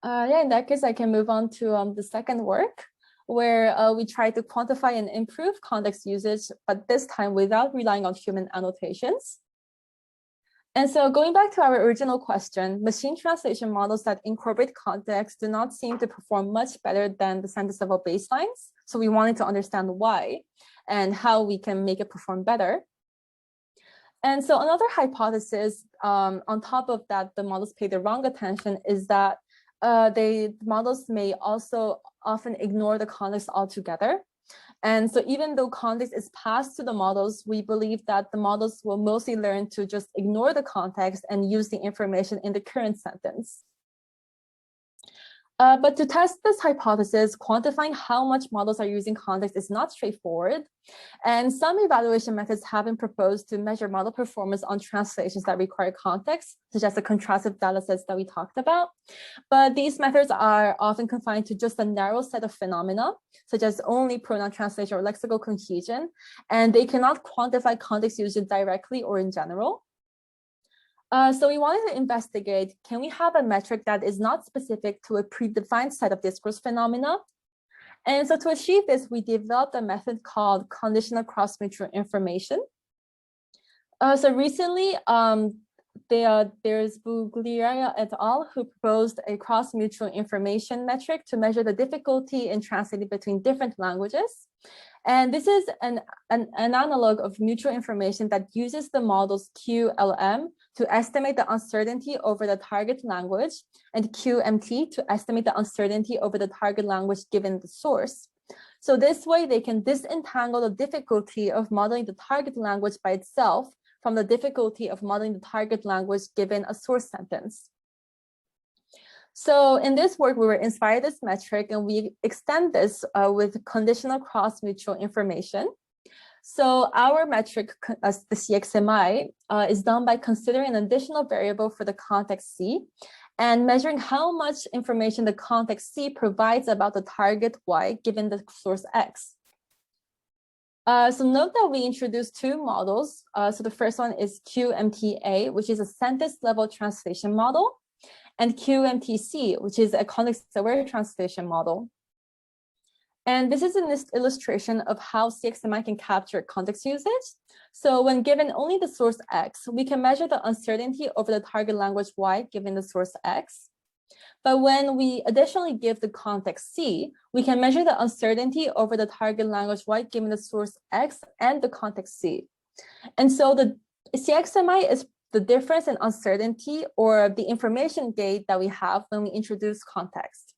Yeah, in that case, I can move on to the second work, where we try to quantify and improve context usage, but this time without relying on human annotations. And so going back to our original question, machine translation models that incorporate context do not seem to perform much better than the sentence level baselines. So we wanted to understand why and how we can make it perform better. And so another hypothesis on top of that, the models pay the wrong attention, is that models may also often ignore the context altogether. And so even though context is passed to the models, we believe that the models will mostly learn to just ignore the context and use the information in the current sentence. But to test this hypothesis, quantifying how much models are using context is not straightforward. And some evaluation methods have been proposed to measure model performance on translations that require context, such as the contrastive datasets that we talked about. But these methods are often confined to just a narrow set of phenomena, such as only pronoun translation or lexical cohesion, and they cannot quantify context usage directly or in general. So we wanted to investigate, can we have a metric that is not specific to a predefined set of discourse phenomena? And so to achieve this, we developed a method called conditional cross-mutual information. So recently, there's Bugliera et al. Who proposed a cross-mutual information metric to measure the difficulty in translating between different languages. And this is an analog of mutual information that uses the models QLM to estimate the uncertainty over the target language and QMT to estimate the uncertainty over the target language given the source. So this way they can disentangle the difficulty of modeling the target language by itself from the difficulty of modeling the target language given a source sentence. So in this work, we were inspired this metric and we extend this with conditional cross-mutual information. So our metric, the CXMI, is done by considering an additional variable for the context C and measuring how much information the context C provides about the target Y given the source X. So note that we introduced two models. So the first one is QMTA, which is a sentence level translation model, and QMTC, which is a context-aware translation model. And this is an illustration of how CXMI can capture context usage. So when given only the source X, we can measure the uncertainty over the target language Y given the source X. But when we additionally give the context C, we can measure the uncertainty over the target language Y given the source X and the context C. And so the CXMI is the difference in uncertainty or the information gate that we have when we introduce context.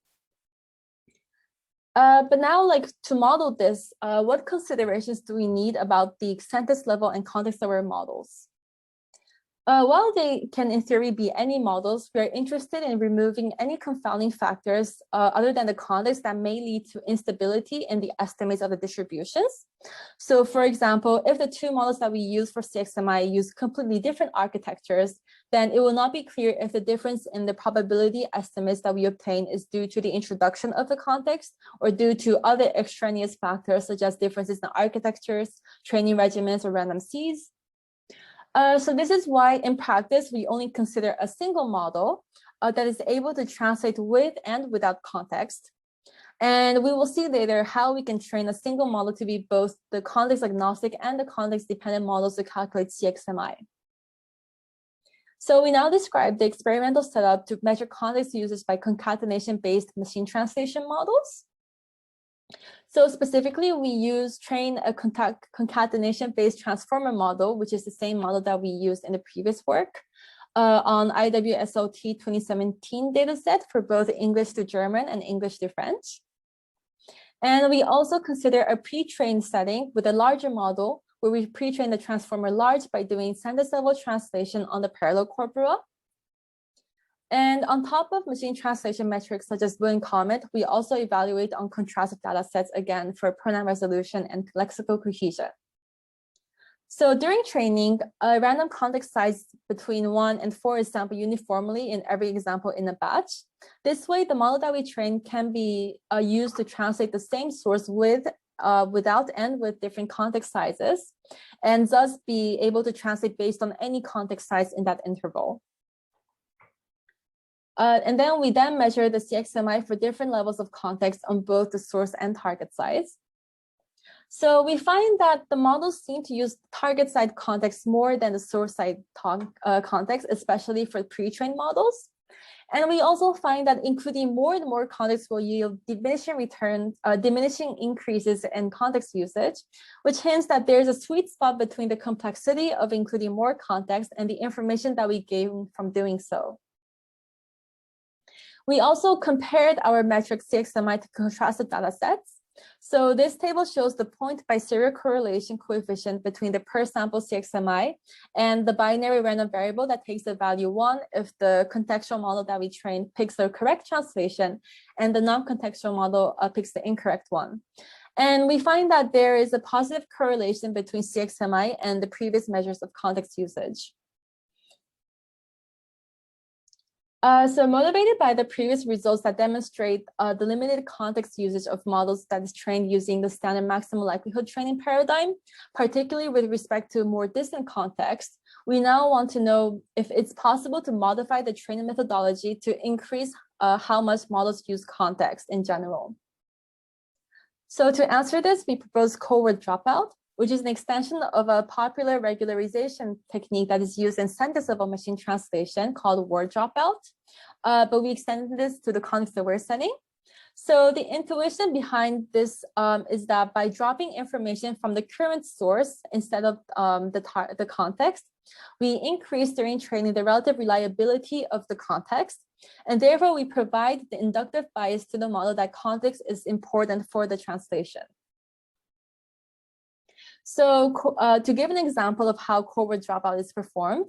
But now, to model this, what considerations do we need about the sentence level and context-aware models? While they can, in theory, be any models, we are interested in removing any confounding factors other than the context that may lead to instability in the estimates of the distributions. So, for example, if the two models that we use for CXMI use completely different architectures, then it will not be clear if the difference in the probability estimates that we obtain is due to the introduction of the context or due to other extraneous factors such as differences in architectures, training regimens, or random seeds. So this is why in practice, we only consider a single model that is able to translate with and without context. And we will see later how we can train a single model to be both the context agnostic and the context dependent models to calculate CXMI. So we now describe the experimental setup to measure context usage by concatenation-based machine translation models. So specifically, we train a concatenation-based transformer model, which is the same model that we used in the previous work, on IWSOT 2017 dataset for both English to German and English to French. And we also consider a pre-trained setting with a larger model where we pre-train the transformer large by doing sentence level translation on the parallel corpora. And on top of machine translation metrics such as Boolean comment, we also evaluate on contrastive data sets again for pronoun resolution and lexical cohesion. So during training, a random context size between 1 and 4 is sampled uniformly in every example in a batch. This way, the model that we train can be used to translate the same source with, without, and with different context sizes, and thus be able to translate based on any context size in that interval. And then we measure the CXMI for different levels of context on both the source and target sides. So we find that the models seem to use target side context more than the source side context, especially for pre-trained models. And we also find that including more and more context will yield diminishing increases in context usage, which hints that there's a sweet spot between the complexity of including more context and the information that we gain from doing so. We also compared our metric CXMI to contrasted data sets. So this table shows the point by serial correlation coefficient between the per sample CXMI and the binary random variable that takes the value 1 if the contextual model that we trained picks the correct translation and the non-contextual model picks the incorrect one. And we find that there is a positive correlation between CXMI and the previous measures of context usage. So motivated by the previous results that demonstrate the limited context usage of models that is trained using the standard maximum likelihood training paradigm, particularly with respect to more distant context, we now want to know if it's possible to modify the training methodology to increase how much models use context in general. So to answer this, we propose Codeword Dropout, which is an extension of a popular regularization technique that is used in sentence-level machine translation called word dropout. But we extended this to the context-aware setting. So the intuition behind this is that by dropping information from the current source instead of the context, we increase during training the relative reliability of the context. And therefore, we provide the inductive bias to the model that context is important for the translation. So to give an example of how Codeword Dropout is performed,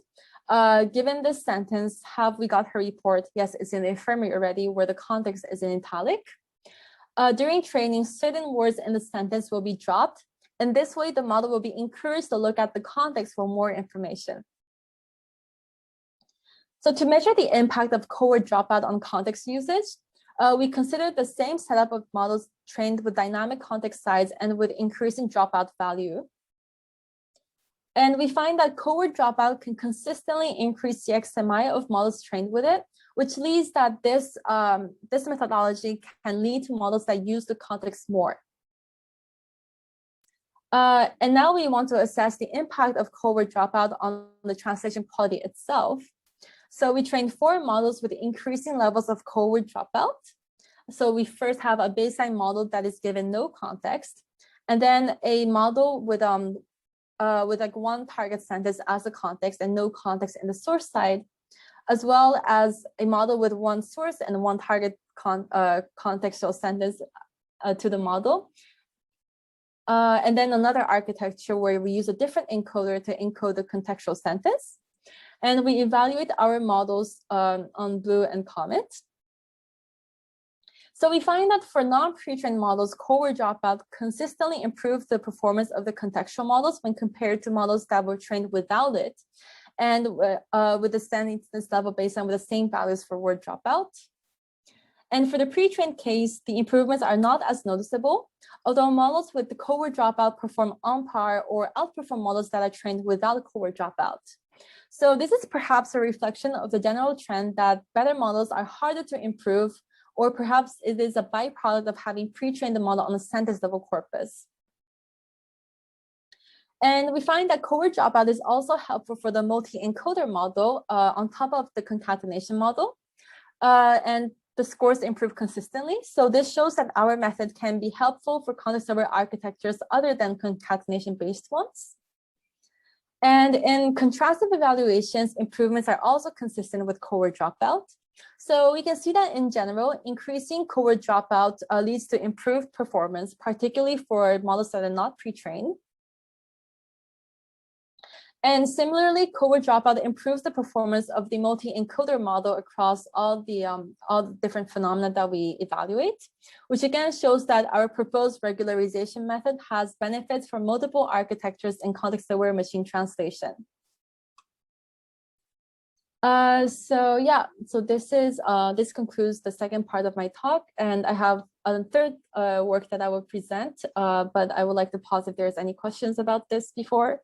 given this sentence, have we got her report? Yes, it's in the infirmary already, where the context is in italic. During training, certain words in the sentence will be dropped, and this way the model will be encouraged to look at the context for more information. So to measure the impact of Codeword Dropout on context usage, we considered the same setup of models trained with dynamic context size and with increasing dropout value. And we find that Codeword Dropout can consistently increase the CXMI of models trained with it, which leads that this methodology can lead to models that use the context more. And now we want to assess the impact of Codeword Dropout on the translation quality itself. So we trained 4 models with increasing levels of Codeword Dropout. So we first have a baseline model that is given no context, and then a model with like one target sentence as a context and no context in the source side, as well as a model with one source and one target contextual sentence to the model. And then another architecture where we use a different encoder to encode the contextual sentence. And we evaluate our models on Blue and Comet. So we find that for non-pre-trained models, Codeword Dropout consistently improves the performance of the contextual models when compared to models that were trained without it, and with the sentence level baseline with the same values for word dropout. And for the pre-trained case, the improvements are not as noticeable, although models with the Codeword Dropout perform on par or outperform models that are trained without Codeword Dropout. So this is perhaps a reflection of the general trend that better models are harder to improve, or perhaps it is a byproduct of having pre-trained the model on a sentence level corpus. And we find that Codeword Dropout is also helpful for the multi-encoder model on top of the concatenation model. And the scores improve consistently. So this shows that our method can be helpful for context-aware architectures other than concatenation-based ones. And in contrastive evaluations, improvements are also consistent with Codeword Dropout. So we can see that in general, increasing Codeword Dropout leads to improved performance, particularly for models that are not pre-trained. And similarly, Codeword Dropout improves the performance of the multi-encoder model across all the different phenomena that we evaluate, which again shows that our proposed regularization method has benefits for multiple architectures in context-aware machine translation. So this concludes the second part of my talk, and I have a third work that I will present, but I would like to pause if there's any questions about this before.